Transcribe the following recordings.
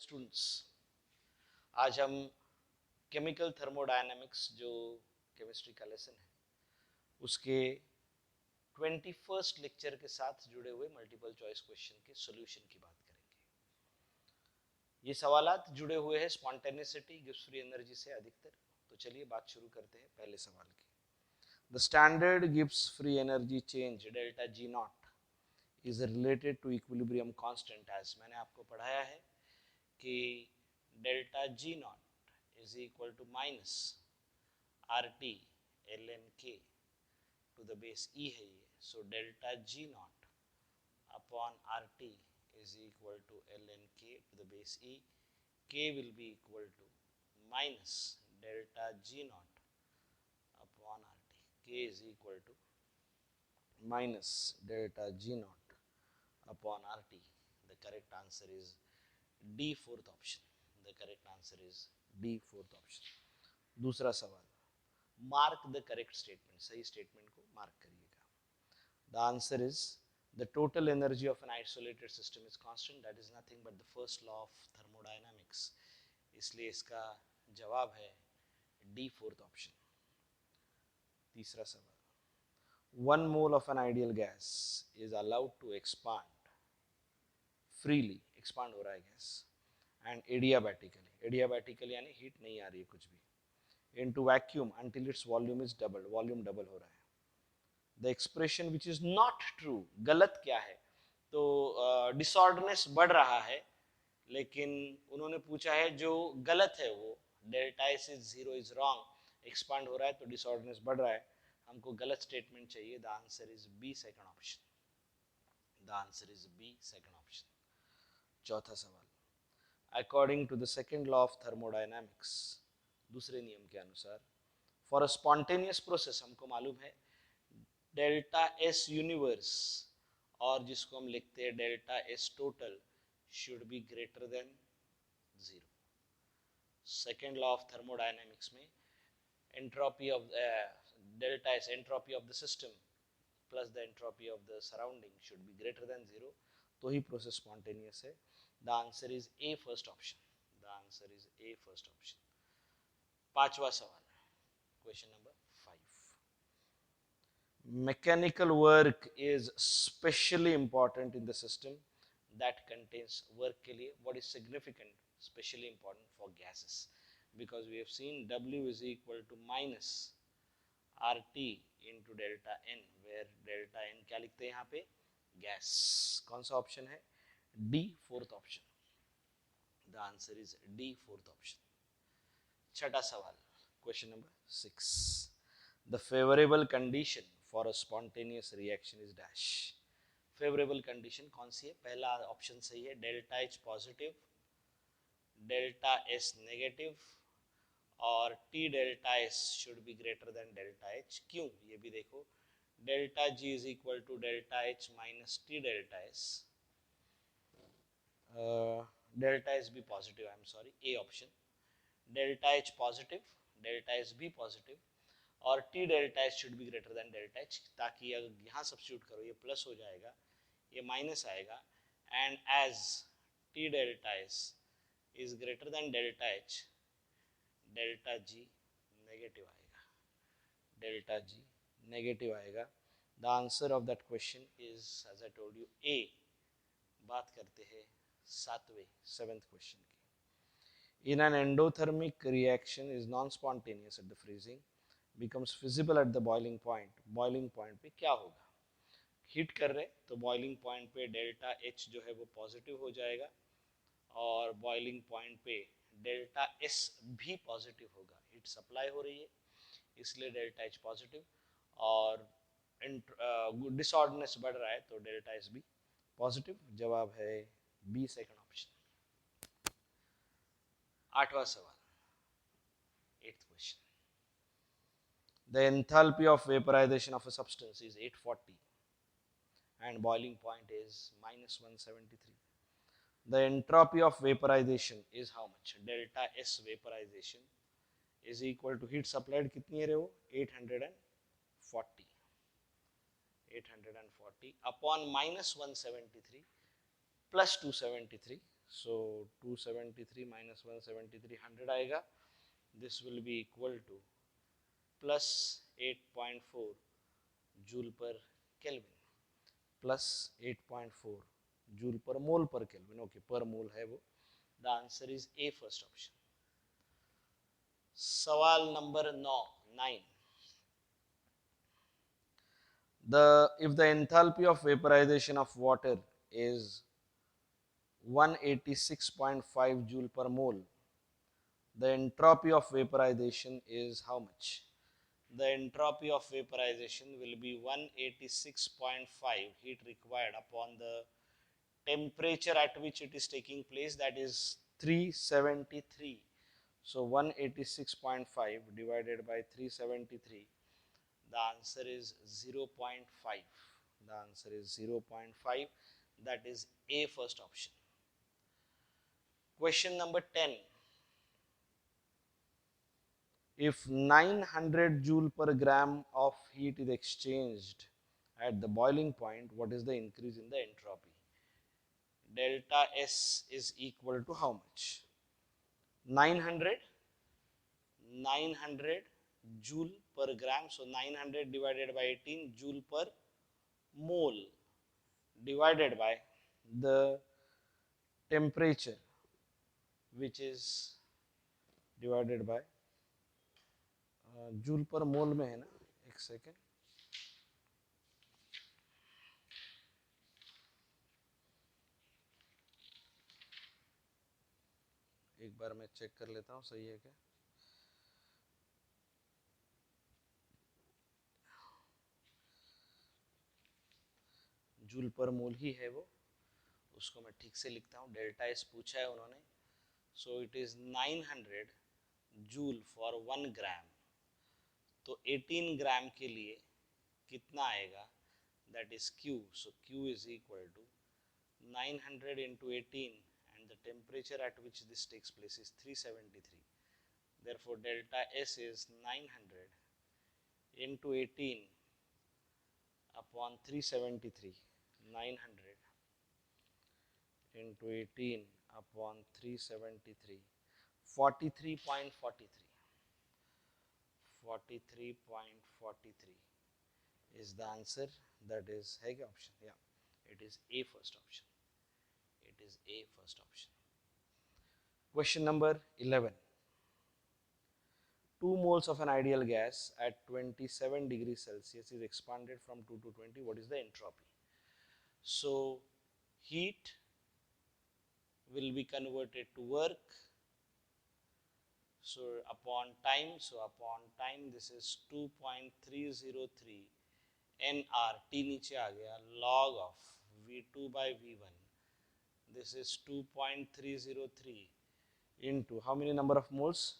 Students, आज हम chemical thermodynamics जो केमिस्ट्री का लेसन है उसके 21st लेक्चर के साथ जुड़े हुए मल्टीपल चॉइस क्वेश्चन के सॉल्यूशन की बात करेंगे। ये सवालात जुड़े हुए हैं स्पॉन्टेनियसिटी गिव्स फ्री एनर्जी से अधिकतर। तो चलिए बात शुरू करते हैं पहले सवाल की। The standard gives free energy change delta G naught is related to equilibrium constant as. मैंने आपको पढ़ाया है कि delta G naught is equal to minus R T L N K to the base E है ये। So delta G naught upon R T is equal to L N K to the base E. K will be equal to minus delta G naught upon R T. K is equal to minus delta G naught upon R T. The correct answer is D, fourth option. The correct answer is D, fourth option. दूसरा सवाल, mark the correct statement. सही statement को mark करिएगा. The answer is the total energy of an isolated system is constant. That is nothing but the first law of thermodynamics. इसलिए इसका जवाब है D, fourth option. तीसरा सवाल, 1 mole of an ideal gas is allowed to expand freely. Expand हो रहा है gas and adiabatically यानी हीट नहीं आ रही है कुछ भी into vacuum until its volume is double. Volume double हो रहा है। The expression which is not true, गलत क्या है? तो डिसऑर्डरनेस बढ़ रहा है, लेकिन उन्होंने पूछा है जो गलत है वो delta S is zero is wrong. Expand हो रहा है तो डिसऑर्डरनेस बढ़ रहा है, हमको गलत स्टेटमेंट चाहिए। The answer is B, second option. The answer is B, second option. चौथा सवाल, according to the second law of thermodynamics, दूसरे नियम के अनुसार, फॉर अ स्पॉन्टेनियस प्रोसेस, हमको मालूम है डेल्टा एस यूनिवर्स और जिसको हम लिखते हैं delta S total should be greater than zero. Second law of thermodynamics में entropy of delta S, entropy of the system plus the entropy of the surrounding should be greater than zero, तो ही process spontaneous है। The answer is A, first option. The answer is A, first option. पांचवा सवाल, question number 5. Mechanical work is specially important in the system that contains work के लिए what is significant, specially important for gases, because we have seen W is equal to minus RT into delta N, where delta N क्या लिखते हैं यहाँ पे? Gas. कौन सा option है? D, fourth option. The answer is D, fourth option. छठा सवाल, question number 6. The favorable condition for a spontaneous reaction is dash. Favorable condition कौन सी है? पहला ऑप्शन सही है, delta H positive, delta S negative और T delta S should be greater than delta H. क्यों? ये भी देखो, delta G is equal to delta H minus T delta S. Delta S be positive, I am sorry, A option, delta H positive, delta S be positive और T delta H should be greater than delta H, ताकि अगर यहाँ substitute करो ये plus हो जाएगा, ये minus आएगा, and as T delta S is greater than delta H, delta G negative आएगा, डेल्टा जी नेगेटिव आएगा। The answer of that question is, as I told you, A. बात करते हैं सेवेंथ क्वेश्चन की। In an endothermic reaction is non-spontaneous at the freezing, becomes feasible at the boiling point. Boiling point पे क्या होगा? Heat कर रहे तो बॉइलिंग पॉइंट पे डेल्टा एच जो है वो पॉजिटिव हो जाएगा और बॉइलिंग पॉइंट पे डेल्टा एस भी पॉजिटिव होगा। हीट सप्लाई हो रही है इसलिए डेल्टा एच पॉजिटिव और डिसऑर्डरनेस बढ़ रहा है तो डेल्टा एस भी पॉजिटिव। जवाब है बी, सेकंड ऑप्शन। आठवां सवाल, 8th question, the enthalpy of vaporisation of a substance is 840 and boiling point is minus 173. The entropy of vaporization is how much? Delta S vaporization is equal to heat supplied कितनी है रे वो? 840 upon minus 173 plus 273, So 273 minus 173 100 आएगा. This will be equal to plus 8.4 joule per Kelvin plus 8.4 joule per mole per Kelvin. Okay, per mole है वो. The answer is A, first option. सवाल number 9. If the enthalpy of vaporization of water is 186.5 joule per mole, the entropy of vaporization is how much? The entropy of vaporization will be 186.5 heat required upon the temperature at which it is taking place, that is 373. So 186.5 divided by 373, the answer is 0.5. The answer is 0.5. That is A, first option. Question number 10. If 900 joule per gram of heat is exchanged at the boiling point, what is the increase in the entropy? Delta S is equal to how much? 900 joule per gram. So 900 divided by 18 joule per mole divided by the temperature, which is divided by joule per mole में है ना. एक second, एक बार मैं check कर लेता हूँ सही है क्या. जूल पर मोल ही है वो, उसको मैं ठीक से लिखता हूँ. डेल्टा एस पूछा है उन्होंने. So it is 900 joule for 1 gram. तो 18 ग्राम के लिए कितना आएगा? That is Q. So Q is equal to 900 into 18, and the temperature at which this takes place is 373. Therefore, delta S is 900 into 18 upon 373. 900 into 18 upon 373. 43.43. 43.43 is the answer. That is है क्या option? Yeah, it is A, first option. It is A, first option. Question number 11. 2 moles of an ideal gas at 27 degrees Celsius is expanded from 2 to 20. What is the entropy? So heat will be converted to work. So upon time, this is 2.303 nR. T नीचे आ गया. Log of V2 by V1. This is 2.303 into how many number of moles?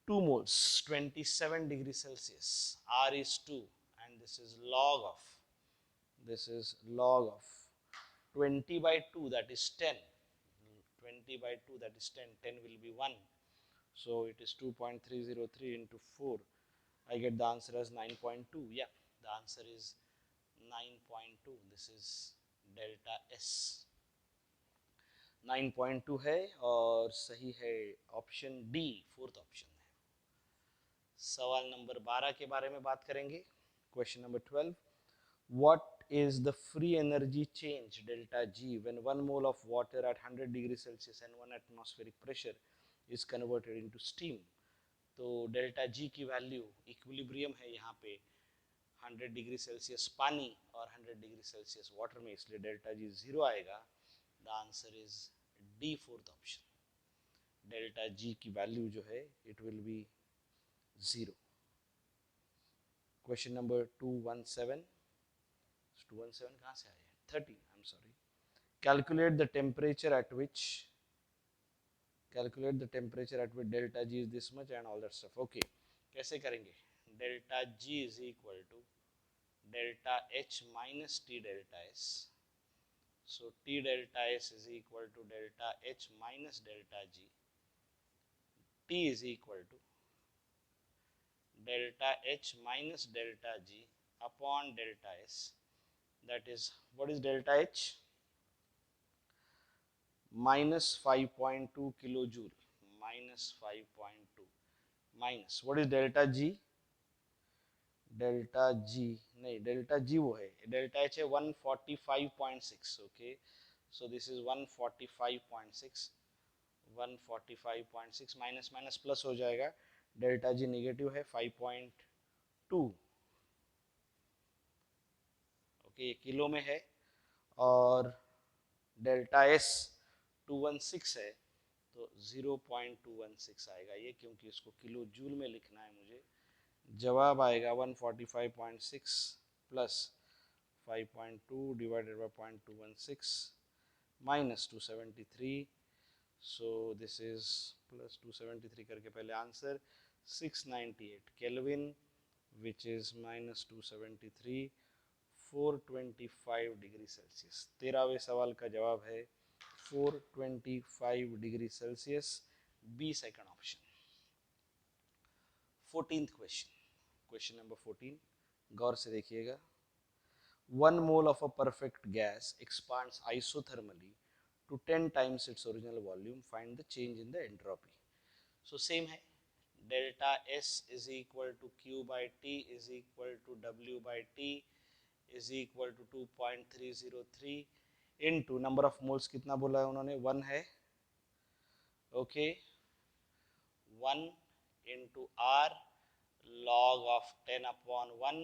2 moles. 27 degrees Celsius. R is 2, and this is log of 20 by 2, that is 10. 20 by 2, that is 10. 10 will be 1. So it is 2.303 into 4. I get the answer as 9.2. Yeah, the answer is 9.2. This is delta S. 9.2 है और सही है option D, fourth option है. सवाल number 12 के बारे में बात करेंगे. Question number 12. What is the free energy change delta G when 1 mole of water at 100 degrees Celsius and 1 atmospheric pressure is converted into steam? तो डेल्टा जी की value equilibrium है यहाँ पे 100 डिग्री सेल्सियस पानी और 100 डिग्री सेल्सियस वाटर में, इसलिए delta G 0 आएगा. The answer is D, fourth option. Delta G की वैल्यू जो है it will be 0. Question number 217. 217 कहाँ से आया? 30. आई am sorry. Calculate the temperature at which delta G is this much and all that stuff. Okay, कैसे करेंगे? Delta G is equal to delta H minus T delta S. So T delta S is equal to delta H minus delta G. T is equal to delta H minus delta G upon delta S. That is, what is delta H? -5.2 kilo joule, -5.2 minus what is delta G, delta G नहीं, delta G वो है, delta H है 145.6, okay, so this is 145.6, 145.6 minus minus plus हो जाएगा, delta G negative है 5.2, okay, ये kilo में है, और डेल्टा एस 216 है, तो 0.216 आएगा ये, क्योंकि इसको किलो जूल में लिखना है मुझे। जवाब आएगा 145.6 plus 5.2 divided by 0.216 minus 273, so this is plus 273 करके पहले answer 698 kelvin, which is minus 273 425 degree Celsius. 13वें सवाल का जवाब है 425 degree Celsius, B second option. 14th question, question number 14, गौर से देखिएगा। 1 mole of a perfect gas expands isothermally to 10 times its original volume. Find the change in the entropy. So same है, delta S is equal to Q by T is equal to W by T is equal to 2.303 into number of moles कितना बोला है उन्होंने, 1 है, okay, 1 into R log of 10 upon 1,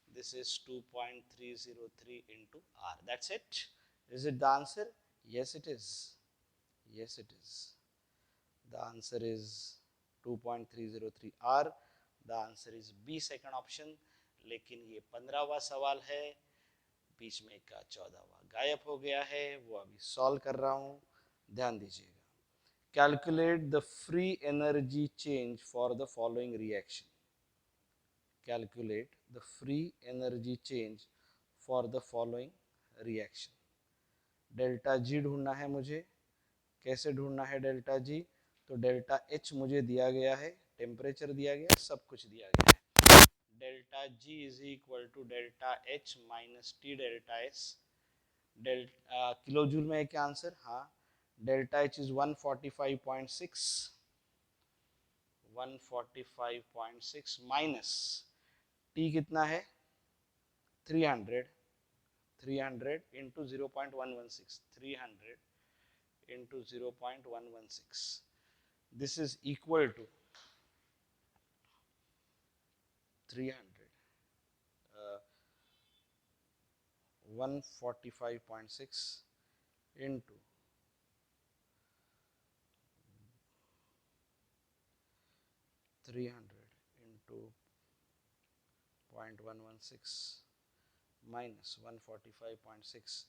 this is 2.303 into R. That's it. Is it the answer? Yes, it is. Yes, it is. The answer is 2.303 R. The answer is B, second option. लेकिन ये 15वां सवाल है, बीच में का 14वां गायब हो गया है, वो अभी सॉल्व कर रहा हूँ, ध्यान दीजिएगा। Calculate the free energy change for the following reaction. Calculate the free energy change for the following reaction. Delta G ढूंढना है मुझे, कैसे ढूंढना है डेल्टा जी, तो डेल्टा एच मुझे दिया गया है, टेम्परेचर दिया गया, सब कुछ दिया गया है। Delta G is equal to delta H minus T delta S, kilojoule में है क्या आंसर, हाँ, delta H is 145.6, 145.6 minus T कितना है 300, 300 into 0.116, 300 into 0.116, this is equal to 300, 145.6 into 300 into 0.116 minus 145.6,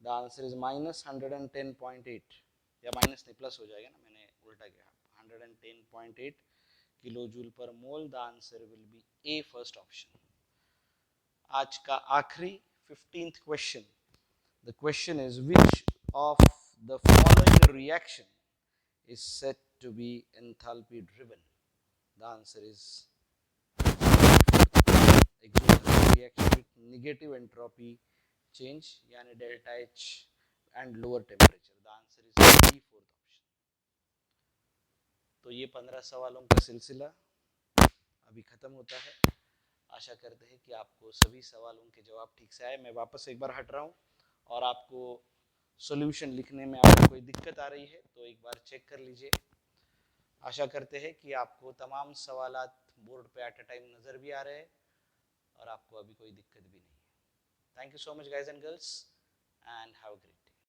the answer is minus 110.8, या minus नहीं plus हो जाएगा ना, मैंने उल्टा किया, 110.8 kilo joule per mole, the answer will be A, first option. आज का आखिरी 15th question, the question is which of the following reaction is said to be enthalpy driven, the answer is exothermic reaction with negative entropy change, यानी delta H and lower temperature, the answer is B, fourth option। तो ये 15 सवालों का सिलसिला अभी खत्म होता है, आशा करते हैं कि आपको सभी सवालों के जवाब ठीक से आए। मैं वापस एक बार हट रहा हूँ, और आपको सॉल्यूशन लिखने में आपको कोई दिक्कत आ रही है तो एक बार चेक कर लीजिए। आशा करते हैं कि आपको तमाम सवालात बोर्ड पे एट अ टाइम नज़र भी आ रहे हैं और आपको अभी कोई दिक्कत भी नहीं है। Thank you so much guys and girls, and have a great